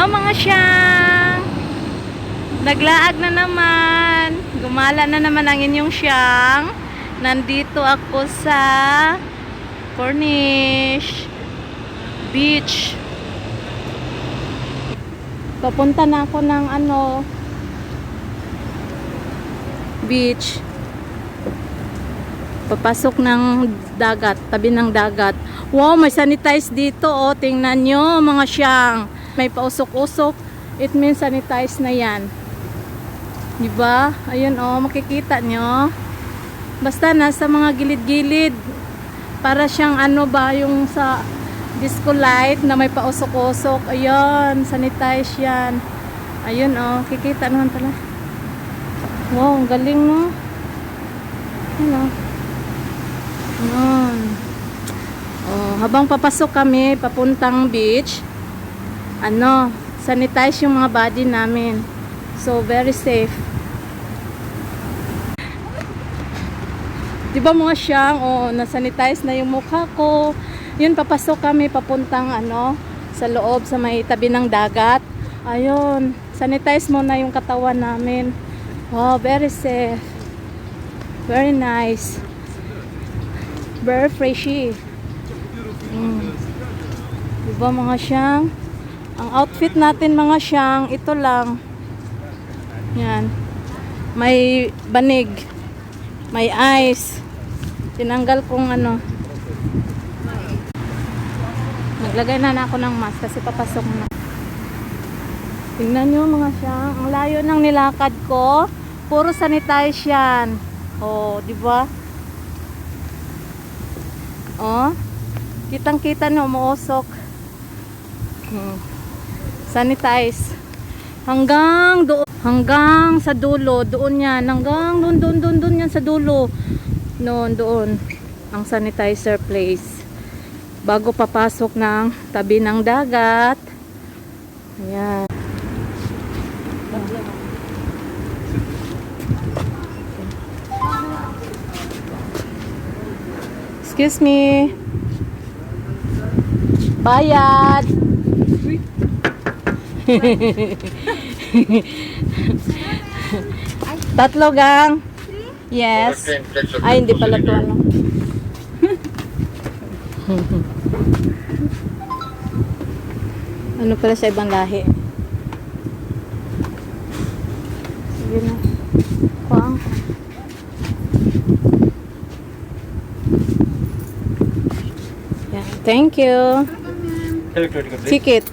Hello mga siyang! Naglaag na naman. Gumala na naman ang inyong siyang. Nandito ako sa Cornish Beach. Papunta na ako ng beach. Papasok ng dagat, tabi ng dagat. Wow, may sanitize dito oh. Tingnan nyo mga siyang. May pausok-usok. It means sanitize na yan. Diba? Ayun oh, makikita nyo. Basta nasa mga gilid-gilid. Para siyang yung sa disco light na may pausok-usok. Ayun, sanitize yan. Ayun oh, kikita naman pala. Wow, ang galing no. Ayun oh. Oh, habang papasok kami papuntang beach, sanitize yung mga body namin. So very safe. Diba mga siyang, na-sanitize na yung mukha ko. Yun, papasok kami papuntang sa loob sa may tabi ng dagat. Ayun, sanitize muna yung katawan namin. Wow, very safe. Very nice. Very freshy. Diba mga siyang? Ang outfit natin mga siyang, ito lang. Yan. May banig. May ice. Tinanggal kong Naglagay na ako ng mask kasi papasok na. Tingnan nyo mga siyang. Ang layo ng nilakad ko. Puro sanitize yan. Oh, diba? Oh. Kitang-kita nyo, umuusok. Sanitize. Hanggang doon, hanggang sa dulo, doon yan. Hanggang doon yan sa dulo. Doon. Ang sanitizer place. Bago papasok ng tabi ng dagat. Ayan. Excuse me. Bayad. Tatlo gang. Yes. Ay, hindi pala to ano pala sa ibang lahi. Sige na. Kuang. Yeah, thank you. Ticket.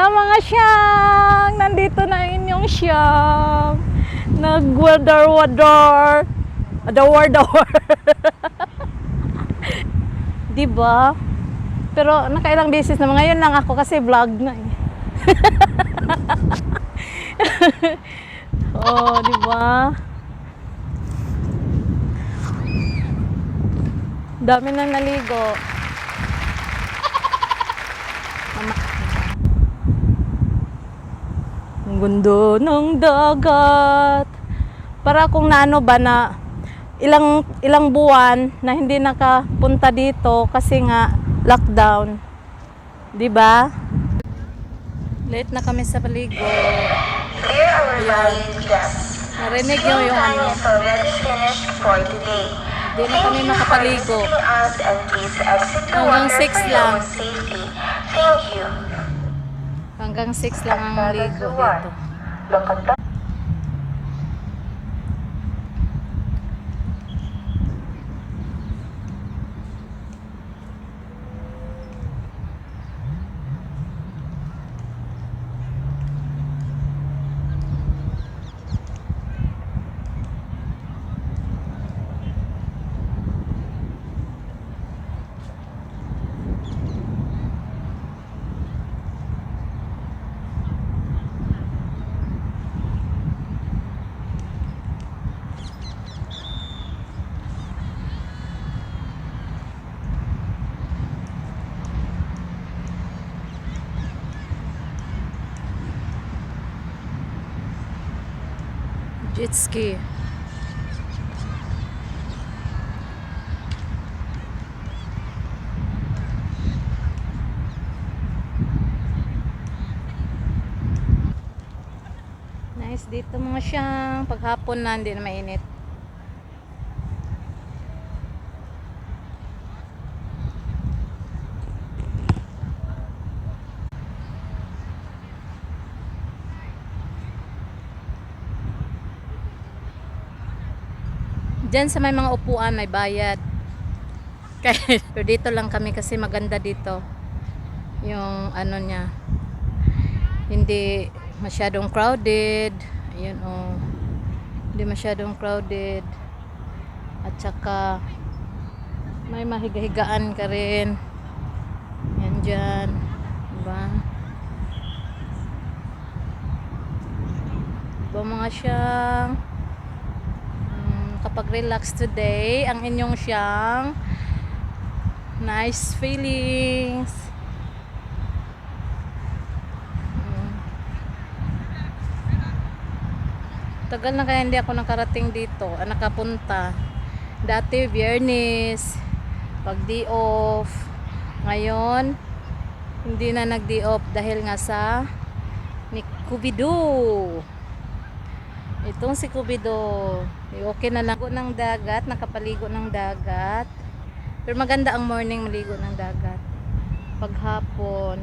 Mga siyang, nandito na inyong siyang nagwadar-wadar adawar-dawar. Diba? Pero nakailang beses na ngayon lang ako kasi vlog na eh. Oh, diba? Dami na naligo. Ang gundo ng dagat. Para kung ba na ilang buwan na hindi nakapunta dito kasi nga lockdown. 'Di ba? Late na kami sa paligo. Narinig nyo yung Hindi na kami makapaligo. Hanggang 6 lang. Hanggang 6 lang ang ligo dito. Jet ski. Nice dito mga siyang. Paghapon na, hindi na mainit. Diyan sa may mga upuan may bayad. Kaya dito lang kami kasi maganda dito. Yung ano niya. Hindi masyadong crowded. Ayun oh. Hindi masyadong crowded. At saka may mahiga-higaan ka rin. Yan dyan. Diba? Diba mga siyang kapag relax today ang inyong siyang nice feelings. Tagal na kaya hindi ako nakarating dito, nakapunta. Dati Biyernes pag day off. Ngayon hindi na nag day off dahil nga sa ni Kubido. Itong si Kubido, okay na lang ng dagat, nakapaligo ng dagat. Pero maganda ang morning maligo ng dagat. Paghapon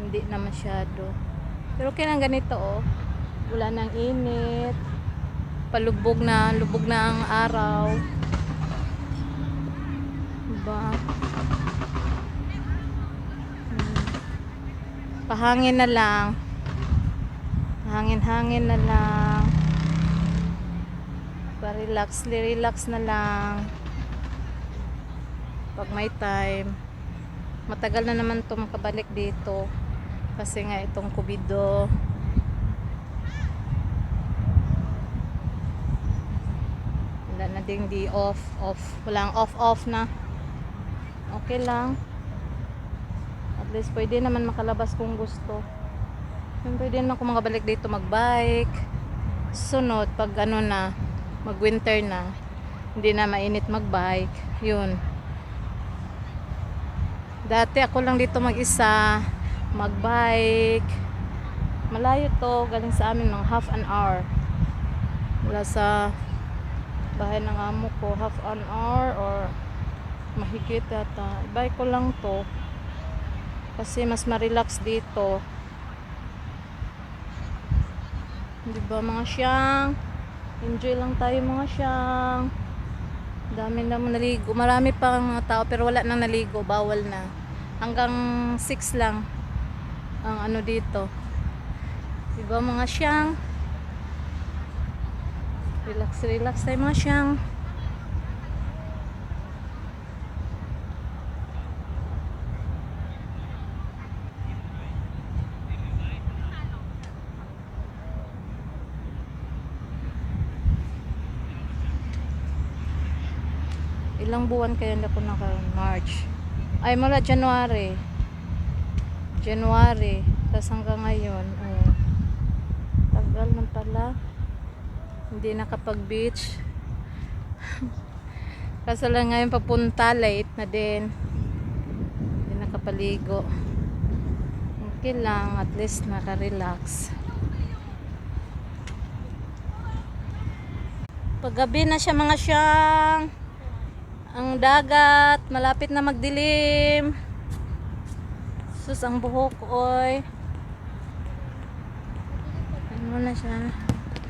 hindi na masyado. Pero okay lang ganito oh. Wala nang init. Palubog na, lubog na ang araw. Diba? Pahangin na lang. Hangin-hangin na lang. Relax na lang. Pag may time. Matagal na naman to makabalik dito. Kasi nga itong Kubido. Wala na ding di off. Walang off na. Okay lang. At least pwede naman makalabas kung gusto. Pwede naman ako makabalik dito magbike. Sunod, pag ano na, mag winter na, hindi na mainit magbike. Yun. Dati ako lang dito mag-isa, magbike. Malayo to, galing sa amin ng half an hour. Mula sa bahay ng amo ko, half an hour or mahigit yata. Bike ko lang to. Kasi mas ma-relax dito. Diba mga siyang, enjoy lang tayo mga siyang. Dami naman naligo, marami pa mga tao pero wala nang naligo, bawal na. Hanggang 6 lang ang ano dito. Diba mga siyang, relax tayo mga siyang. Ilang buwan kaya na ako naka-March? Ay, mula January. Tapos hanggang ngayon. Oh. Tagal na pala. Hindi nakapag-beach. Kasi lang ngayon papunta, late na din. Hindi nakapaligo. Okay lang, at least naka-relax. Paggabi na siya mga siyang. Ang dagat, malapit na magdilim. Sus, ang buhok, oy. Ano na siya?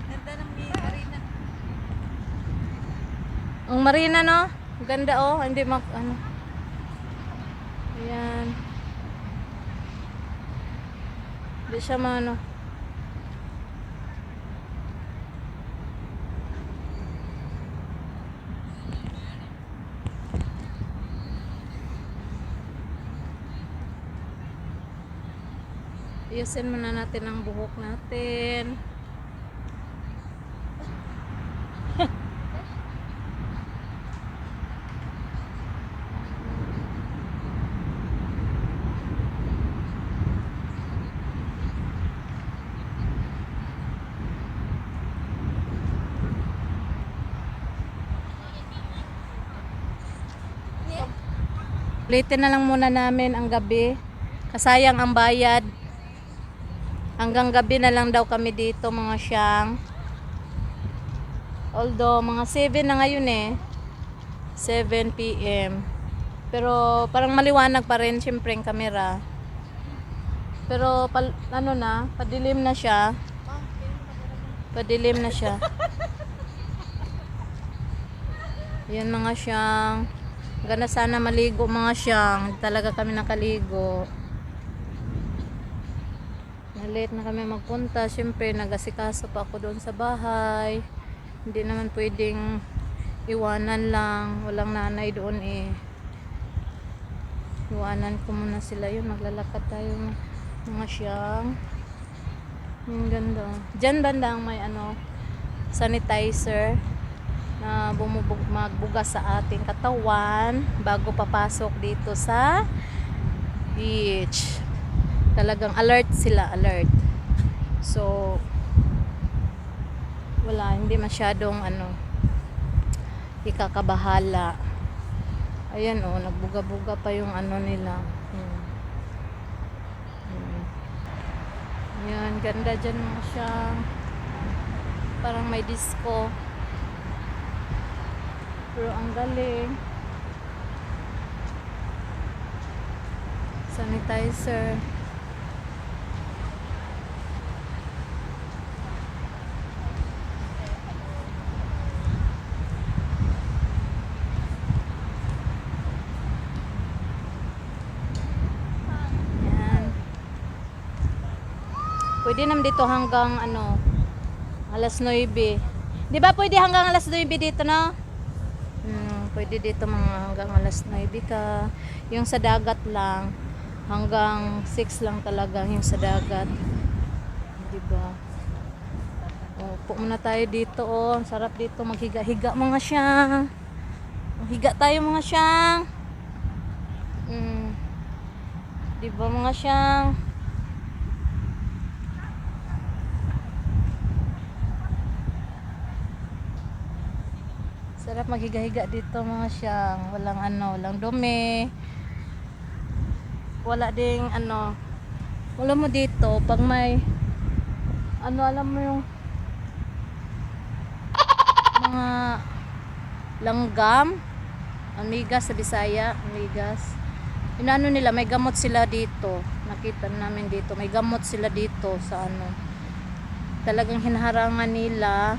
Ganda ng marina. Ang marina, no? Ganda, oh. Hindi ano. Ayan. Hindi siya ano. Ayusin muna natin ang buhok natin. Ulitin na lang muna namin ang gabi. Kasayang ang bayad. Hanggang gabi na lang daw kami dito mga siyang. Although mga 7 na ngayon eh. 7 PM. Pero parang maliwanag pa rin syempre ang camera. Pero ano na, padilim na siya. Padilim na siya. Yan mga siyang. Gana sana maligo mga siyang. Hindi talaga kami nakaligo. Late na kami magpunta. Siyempre nag-asikaso pa ako doon sa bahay. Hindi naman pwedeng iwanan lang. Walang nanay doon eh. Iwanan ko muna sila yun. Maglalakad tayo mga siyang. Yung ganda. Diyan banda ang may sanitizer na magbugas sa ating katawan bago papasok dito sa beach. Talagang alert sila, alert. So wala, hindi masyadong ikakabahala. Ayan nagbuga-buga pa yung nila. Yan, ganda dyan mga siya. Parang may disco. Pero ang galing. Sanitizer. Pwede naman dito hanggang alas 9. Di ba pwede hanggang alas 9 dito no? Pwede dito mga hanggang alas 9 ka. Yung sa dagat lang hanggang 6 lang talaga yung sa dagat. Di ba? Upo muna tayo dito Sarap dito maghiga-higa mga siyang. Higa tayo mga siyang. Di ba mga siyang? Sarap maghiga-higa dito mga siyang. Walang dumi. Wala ding wala mo dito pag may alam mo yung mga langgam, amigas sa Bisaya, amigas. Nila may gamot sila dito. Nakita namin dito, may gamot sila dito sa Talagang hinaharangan nila.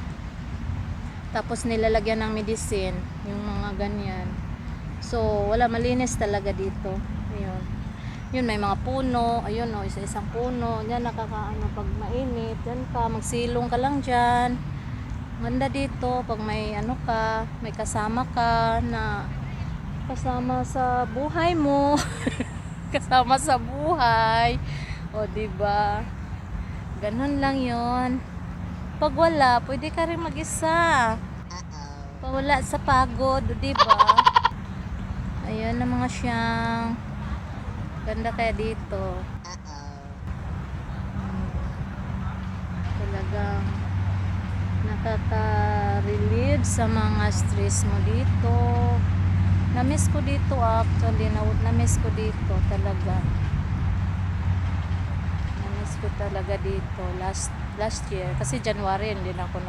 Tapos nilalagyan ng medicine, yung mga ganyan. So, wala, malinis talaga dito. Ayun. Yun, may mga puno. Ayun isa-isang puno. Diyan pag mainit. Diyan ka, magsilong ka lang diyan. Ganda dito pag may may kasama ka na kasama sa buhay mo. Kasama sa buhay. Diba? Ganun lang 'yon. Pag wala, pwede ka rin mag-isa. Pawala sa pagod, di ba? Ayan na mga siyang. Ganda kaya dito. Talagang nakaka-relieve sa mga stress mo dito. Na-miss ko dito actually. Na-miss ko dito talaga. Na-miss ko talaga dito. Last year. Kasi January hindi na ako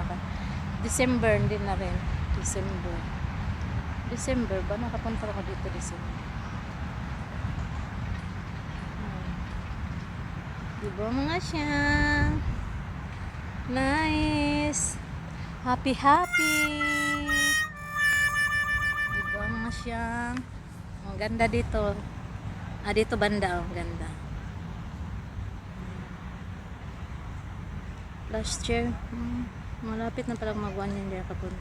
December hindi na rin. December ba? Nakapunta ako dito December. Diba mga siyang? Nice. Happy. Diba mga siyang? Ang ganda dito. Dito banda ganda. Last year, malapit na palang mag-1 year kapon.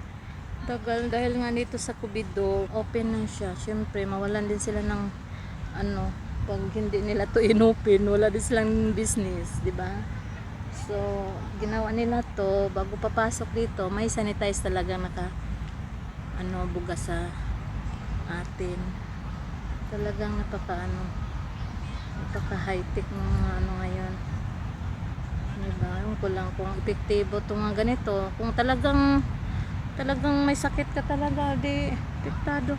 Tagal dahil nga dito sa COVID open na siya. Siyempre, mawalan din sila ng pag hindi nila to inopen, wala din silang business, di ba? So, ginawa nila to bago papasok dito, may sanitize talaga buga sa atin. Talagang napaka high-tech ng ngayon. Diba? Yung ko lang kung epektibo itong mga ganito. Kung talagang may sakit ka talaga, di epektado.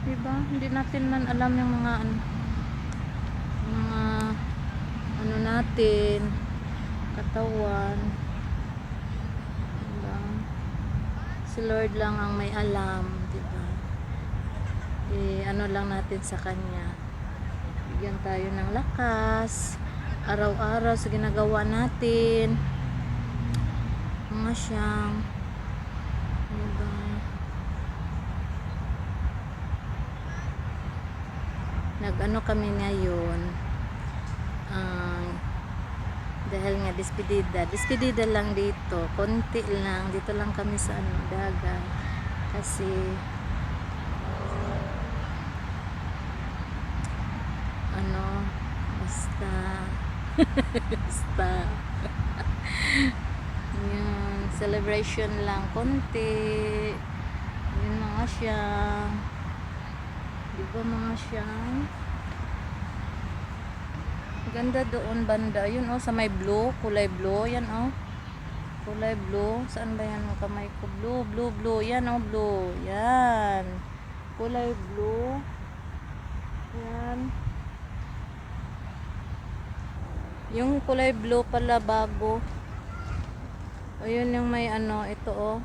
Diba? Hindi natin man alam yung mga ano natin, katawan. Diba? Si Lord lang ang may alam, diba? Ano lang natin sa Kanya. Bigyan tayo ng lakas, araw-araw sa ginagawa natin. Mga siyang, diba? Nag-ano kami ngayon, dahil nga despedida lang dito, konti lang, dito lang kami sa dagat, kasi basta basta yung celebration lang konti, yun mga siya, diba mga siya, ganda doon banda, yun sa may blue, kulay blue, yan kulay blue, saan ba yan ang kamay ko, blue, yan blue, yan, kulay blue, yan. Yung kulay blue pala bago. O yun yung may ito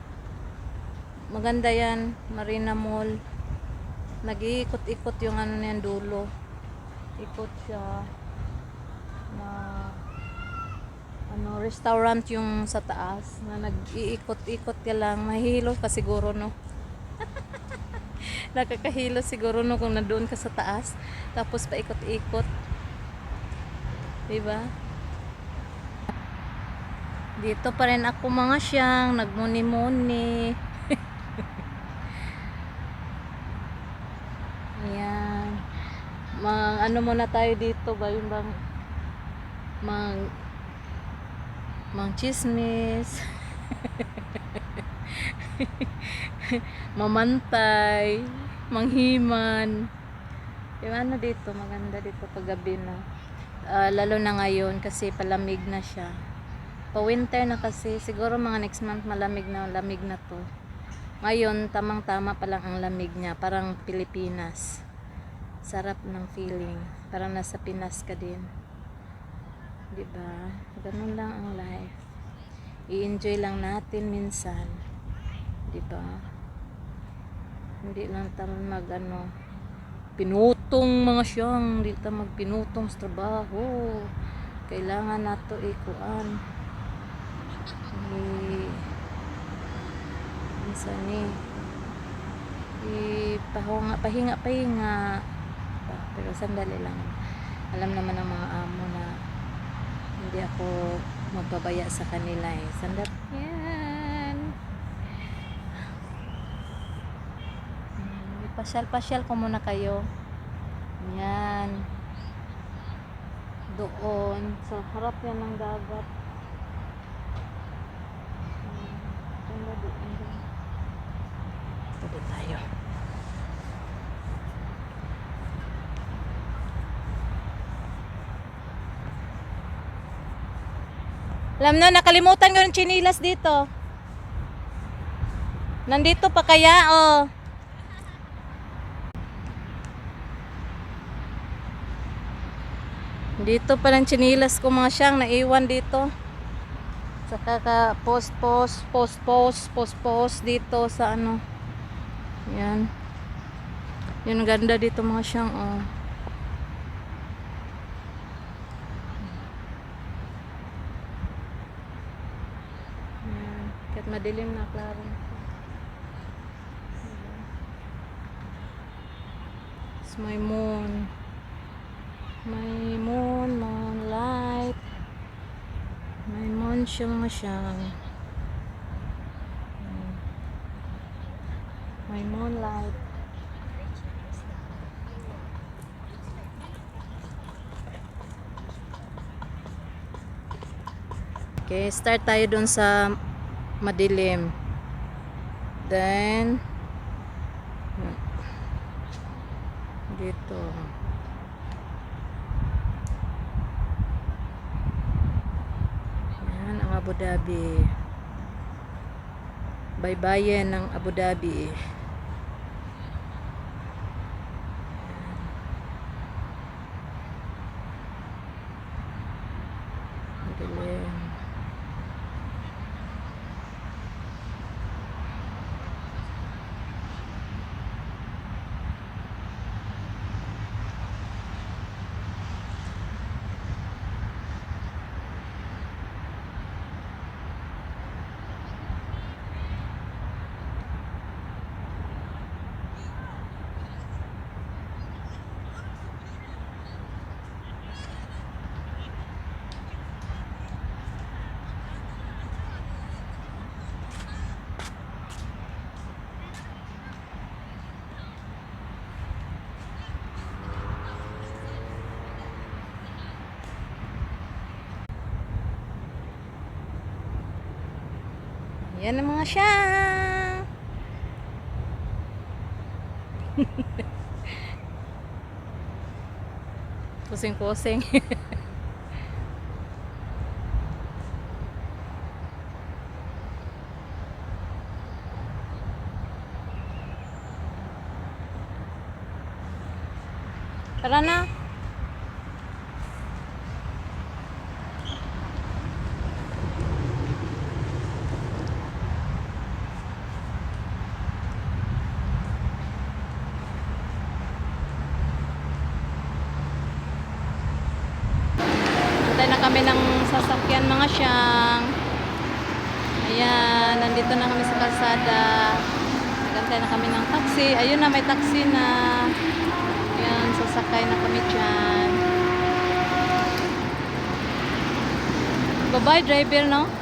maganda yan, Marina Mall. Nag-iikot-ikot yung niyan dulo. Ikot siya na restaurant yung sa taas na nag-iikot-ikot ka lang. Mahilo ka siguro, no? Nakakahilo siguro, no, kung nandoon ka sa taas tapos paikot-ikot. Diba? Dito pa rin ako mga siyang nagmuni-muni. Ayan. Ano muna tayo dito ba yung bang mang chismis. Mamantay, manghiman. Yung dito, maganda dito paggabi na. Lalo na ngayon kasi palamig na siya. Pa-winter na kasi, siguro mga next month lamig na to. Ngayon, tamang-tama pa lang ang lamig niya, parang Pilipinas. Sarap ng feeling, parang nasa Pinas ka din. Diba? Ganun lang ang life. I-enjoy lang natin minsan. Diba? Hindi lang tayo pinutong mga siyang, hindi tayo magpinutong sa trabaho. Kailangan nato ikuan. Minsan pahinga. Pero sandali lang. Alam naman ng mga amo na hindi ako magpabaya sa kanila Sandali. Yan. Pasyal ko muna kayo. Yan. Doon. Sa harap yan ng dagat. Doon tayo. Alam na, nakalimutan ko yung chinilas dito. Nandito pa kaya, Dito pa ng chinilas ko mga siyang naiwan dito. Saka ka post dito sa Yan. Yung ganda dito mga siyang, Yan. Kahit madilim na, klaro. It's my moon. My moonlight. My moon siyang masyang. My moonlight. Okay, start tayo dun sa madilim. Then dito. Abu Dhabi. Baybayin ng Abu Dhabi. Yan ang mga siyang. Kusing-kusing. Tara na. Antay na kami ng sasakyan mga siyang. Ayan, nandito na kami sa kalsada. Nagantay na kami ng taxi. Ayun na, may taxi na. Ayan, sasakay na kami dyan. Bye-bye, driver, no?